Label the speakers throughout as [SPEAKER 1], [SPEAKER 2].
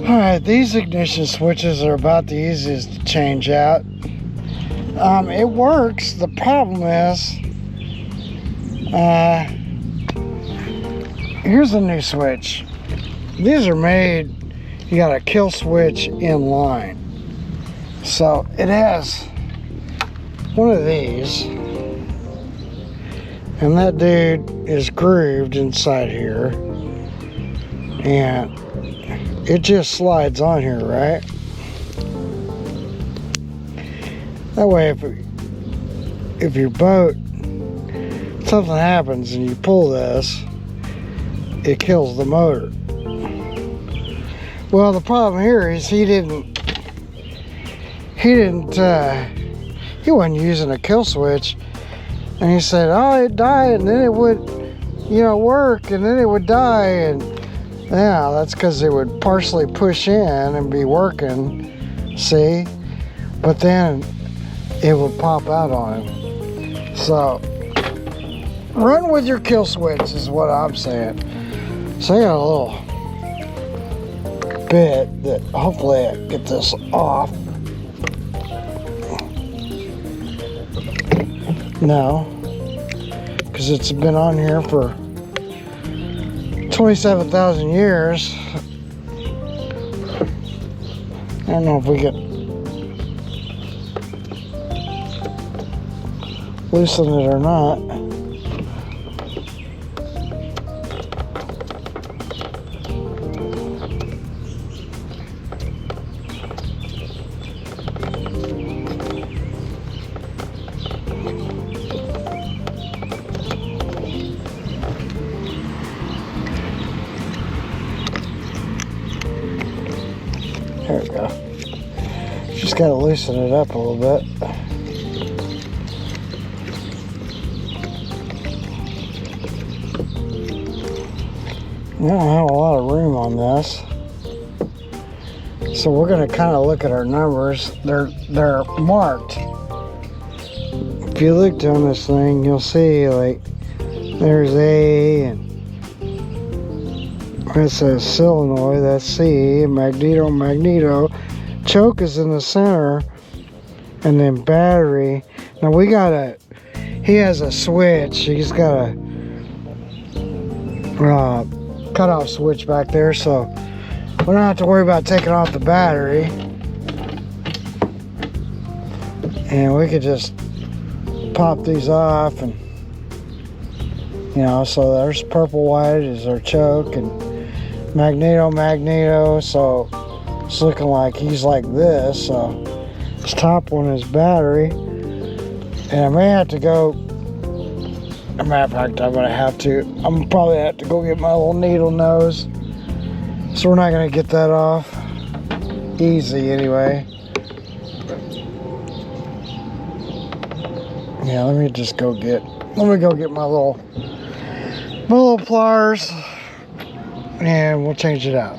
[SPEAKER 1] Alright, these ignition switches are about the easiest to change out. It works. The problem is, here's a new switch. These are made, you got a kill switch in line. So it has one of these, and that dude is grooved inside here, and it just slides on here, right? That way, if your boat, something happens and you pull this, it kills the motor. Well, the problem here is he wasn't using a kill switch, and he said, oh, it died, and then it would, work, and then it would die, and yeah, that's because it would partially push in and be working, see? But then it would pop out on him. So, run with your kill switch is what I'm saying. So I got a little bit that hopefully I get this off. No, because it's been on here for 27,000 years. I don't know if we can loosen it or not. There we go. Just got to loosen it up a little bit. I don't have a lot of room on this, so we're going to kind of look at our numbers. They're marked. If you looked on this thing, you'll see like there's A, and it says solenoid, that's C, magneto. Choke is in the center, and then battery. Now he has a switch. He's got a cutoff switch back there, so we don't have to worry about taking off the battery, and we could just pop these off, and so there's purple white is our choke, and magneto, so it's looking like he's like this. So this top one is battery, and I may have to go. As a matter of fact, I'm probably have to go get my little needle nose. So we're not gonna get that off easy anyway. Yeah, let me go get my little pliers, and we'll change it out.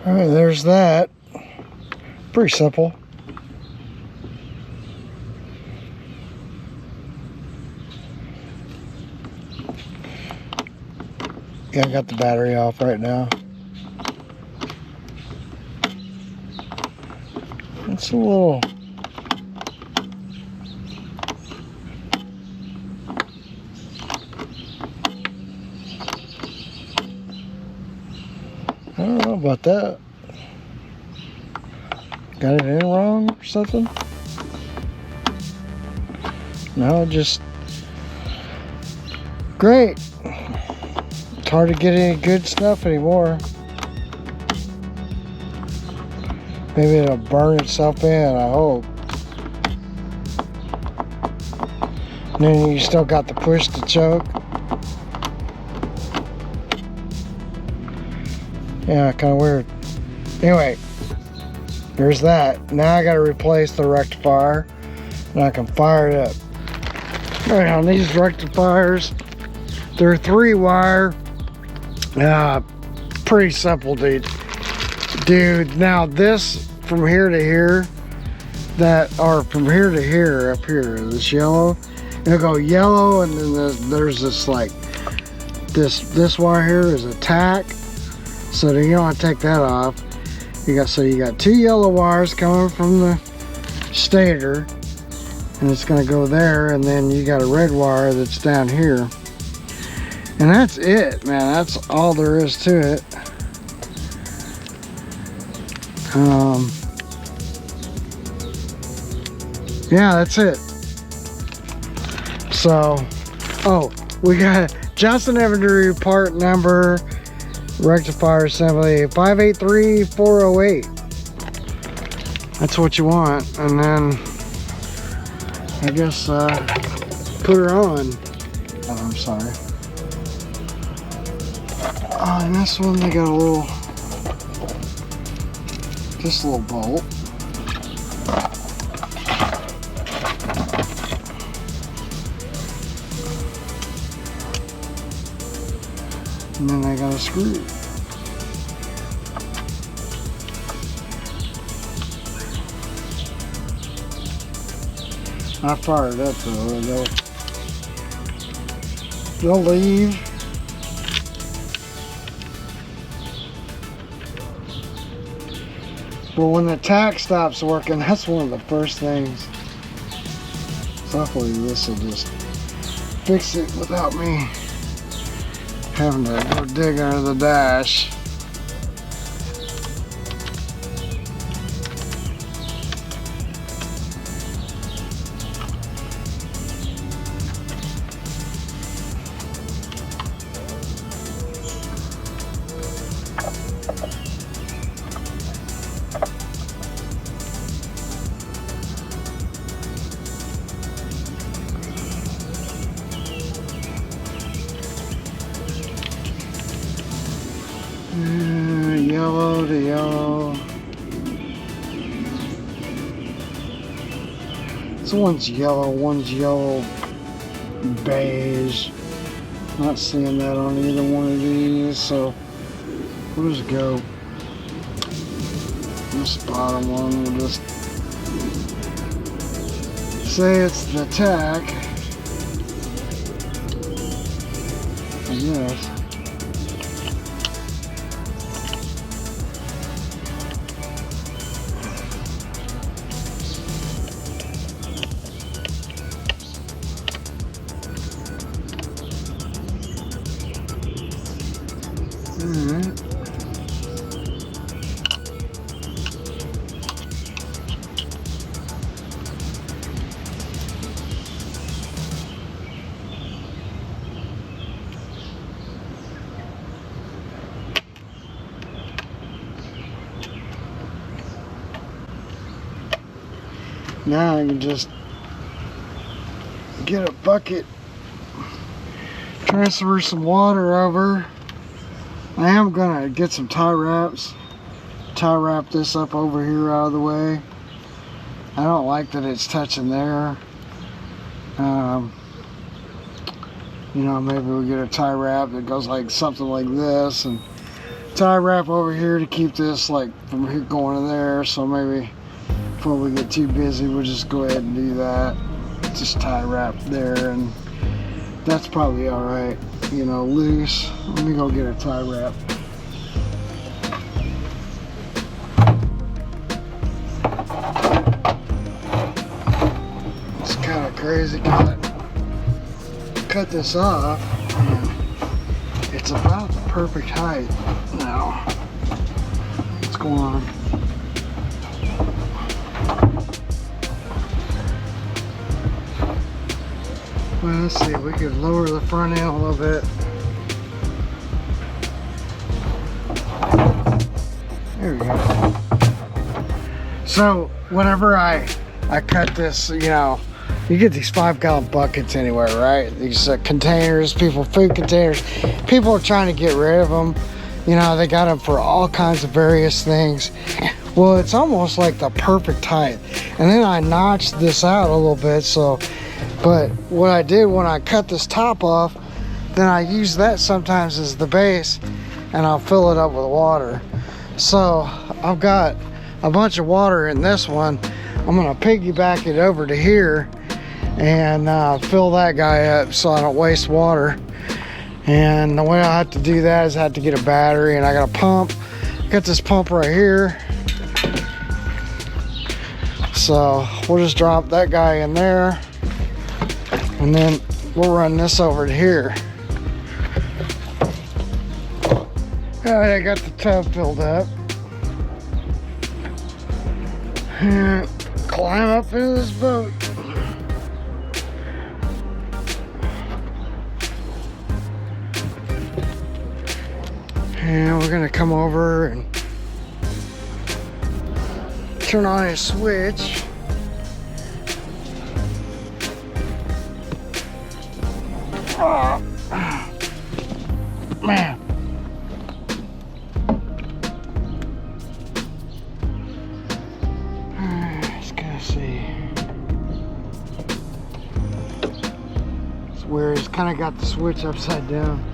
[SPEAKER 1] All right, there's that. Pretty simple. Yeah, I got the battery off right now. It's a little... I don't know about that. Got it in wrong or something? No, just great. It's hard to get any good stuff anymore. Maybe it'll burn itself in, I hope. And then you still got the push to choke. Yeah, kind of weird. Anyway, there's that. Now I got to replace the rectifier, and I can fire it up. All right, on these rectifiers, they're 3-wire. Pretty simple, dude. Now this from here to here, that are from here to here, up here, this yellow, it'll go yellow, and then there's this like, this wire here is a tack, so then you don't want to take that off. You got 2 yellow wires coming from the stator, and it's going to go there, and then you got a red wire that's down here, and that's it, man. That's all there is to it. Yeah, that's it. So, oh, we got Johnson Evinrude part number, rectifier assembly 583408. That's what you want, and then I guess put her on. Oh, I'm sorry. Oh, and this one they got a little, just a little bolt. And then I got a screw. I fired up though, and they'll leave. But when the tack stops working, that's one of the first things. So hopefully this will just fix it without me having to go dig under the dash. Yellow to yellow. So one's yellow beige. Not seeing that on either one of these, so we'll just go. This bottom one, we'll just say it's the tack. I guess. Alright. Now I can just get a bucket, transfer some water over. I am gonna get some tie wraps, tie wrap this up over here out of the way. I don't like that it's touching there. You know, maybe we'll get a tie wrap that goes like something like this, and tie wrap over here to keep this like from here going to there. So maybe before we get too busy, we'll just go ahead and do that. Just tie wrap there, and that's probably all right. You know, loose. Let me go get a tie wrap. It's kind of crazy because I cut this off, and it's about the perfect height now. What's going on? Well, let's see, we could lower the front end a little bit. There we go. So, whenever I cut this, you know, you get these 5-gallon buckets anywhere, right? These containers, food containers. People are trying to get rid of them. You know, they got them for all kinds of various things. Well, it's almost like the perfect height. And then I notched this out a little bit, so... But what I did when I cut this top off, then I use that sometimes as the base, and I'll fill it up with water. So I've got a bunch of water in this one. I'm gonna piggyback it over to here and fill that guy up so I don't waste water. And the way I have to do that is I have to get a battery, and I got a pump. Got this pump right here. So we'll just drop that guy in there, and then we'll run this over to here. All right, I got the tub filled up. And climb up into this boat. And we're gonna come over and turn on a switch. Oh, man. Let's go see. It's weird. It's kind of got the switch upside down.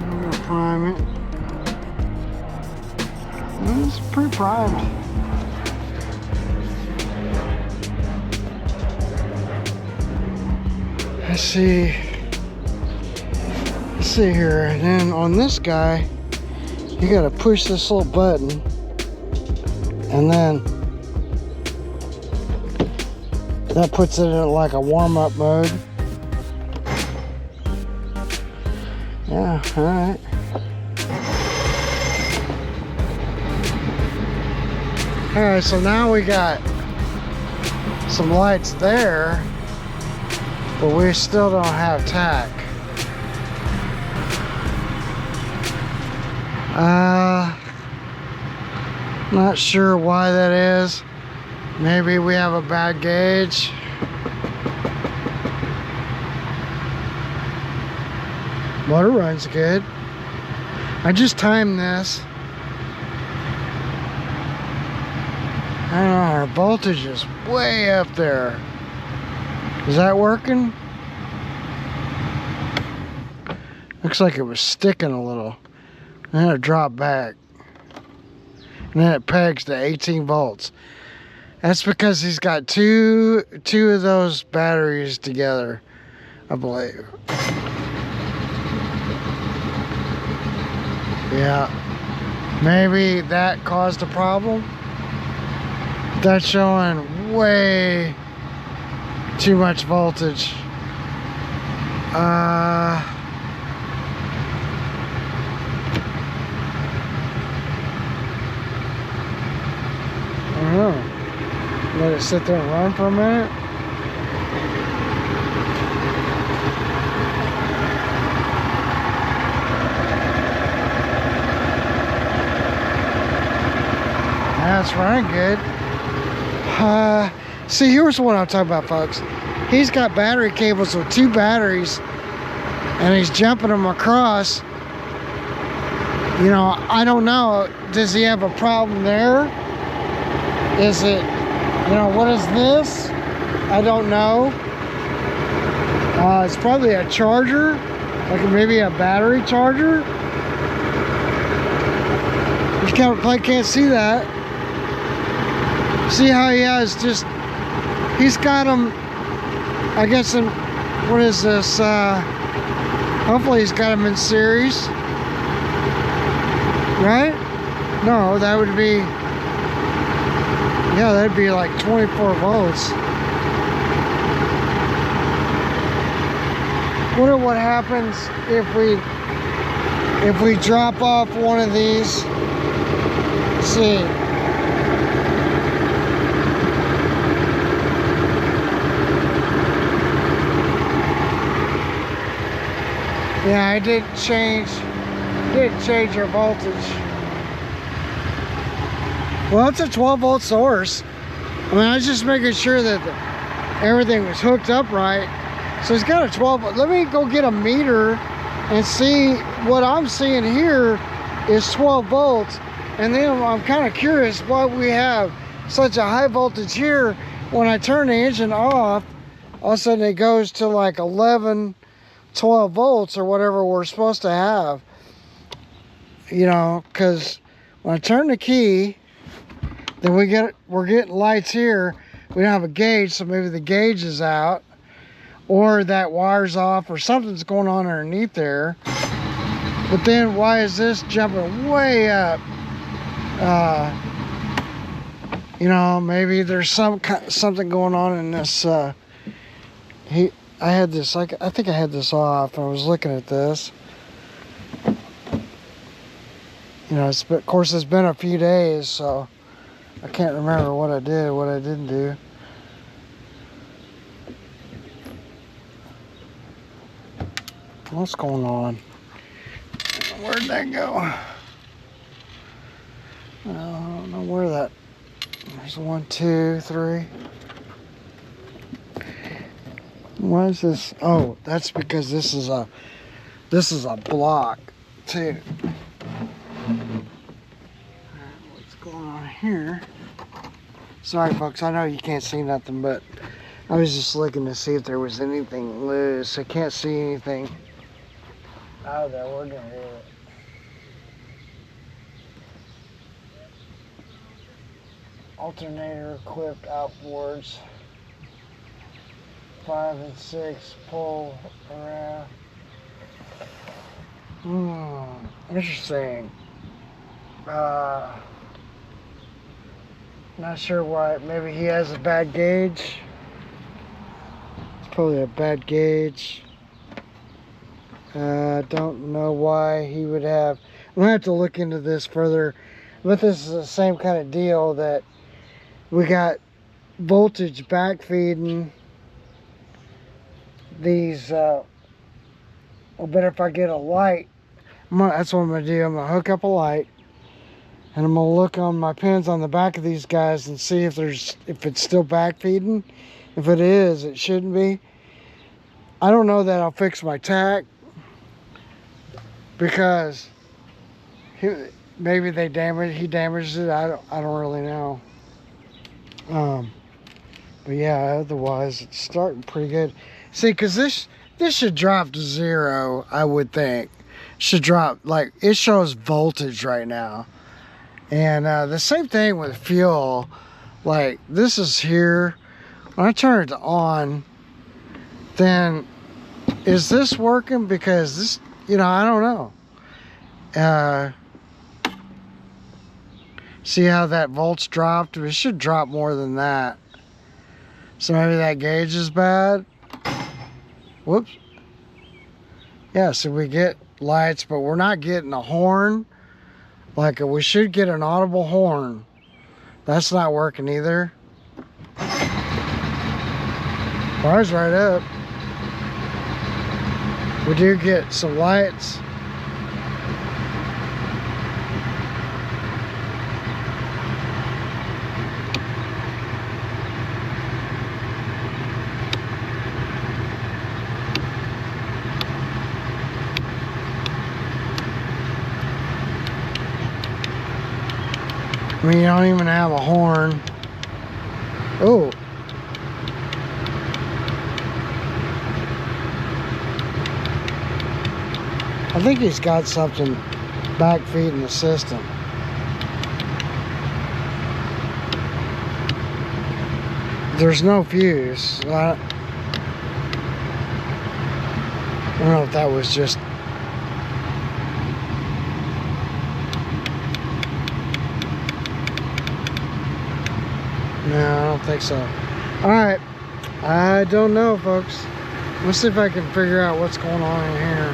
[SPEAKER 1] I'm gonna prime it. It's pretty primed. Let's see here, and then on this guy you gotta push this little button, and then that puts it in like a warm-up mode. Yeah, all right. All right, so now we got some lights there, but we still don't have tack. Not sure why that is. Maybe we have a bad gauge. Motor runs good. I just timed this. I don't know, our voltage is way up there. Is that working? Looks like it was sticking a little. And then it dropped back. And then it pegs to 18 volts. That's because he's got two of those batteries together, I believe. Yeah. Maybe that caused a problem. That's showing way too much voltage. I don't know. Let it sit there and run for a minute. That's running good. See, here's what I'm talking about, folks. He's got battery cables with two batteries, and he's jumping them across. You know, I don't know. Does he have a problem there? Is it, you know, what is this? I don't know. It's probably a charger, like maybe a battery charger. You can't see that. See how he has just, he's got them, I guess, in, what is this? Hopefully he's got them in series. Right? No, that would be, yeah, that'd be like 24 volts. Wonder what happens if we drop off one of these. Let's see. Yeah, I did change your voltage. Well, it's a 12 volt source. I mean, I was just making sure that everything was hooked up right. So it's got a 12 volt. Let me go get a meter and see what I'm seeing here is 12 volts. And then I'm kind of curious why we have such a high voltage here. When I turn the engine off, all of a sudden it goes to like 11, 12 volts or whatever we're supposed to have. You know, because when I turn the key, Then we're getting lights here. We don't have a gauge, so maybe the gauge is out, or that wire's off, or something's going on underneath there. But then why is this jumping way up? You know, maybe there's something going on in this. I had this. I think I had this off. I was looking at this. You know, of course it's been a few days, so I can't remember what I did, what I didn't do. What's going on? Where'd that go? I don't know where that. There's 1, 2, 3. Why is this? Oh, that's because this is a block too. What's going on here? Sorry folks, I know you can't see nothing, but I was just looking to see if there was anything loose. I can't see anything out of there. We're gonna do it. Alternator clipped outboards. 5 and 6 pull around. Interesting. Not sure why. Maybe he has a bad gauge. It's probably a bad gauge. Don't know why he would have. I'm gonna have to look into this further. But this is the same kind of deal that we got voltage backfeeding these. Well, better if I get a light. That's what I'm gonna do. I'm gonna hook up a light, and I'm gonna look on my pins on the back of these guys and see if it's still backfeeding. If it is, it shouldn't be. I don't know that I'll fix my tack because maybe he damaged it. I don't really know. But yeah, otherwise it's starting pretty good. See, because this should drop to 0, I would think. Should drop, like, it shows voltage right now. And the same thing with fuel. Like, this is here. When I turn it on, then is this working? Because this, you know, I don't know. See how that volts dropped? It should drop more than that. So maybe that gauge is bad. Whoops. Yeah, so we get lights, but we're not getting a horn. Like, we should get an audible horn. That's not working either. Bar's right up. We do get some lights. I mean, you don't even have a horn. Oh. I think he's got something back feeding the system. There's no fuse. I don't know if that was just... No, I don't think so. Alright. I don't know, folks. Let's see if I can figure out what's going on in here.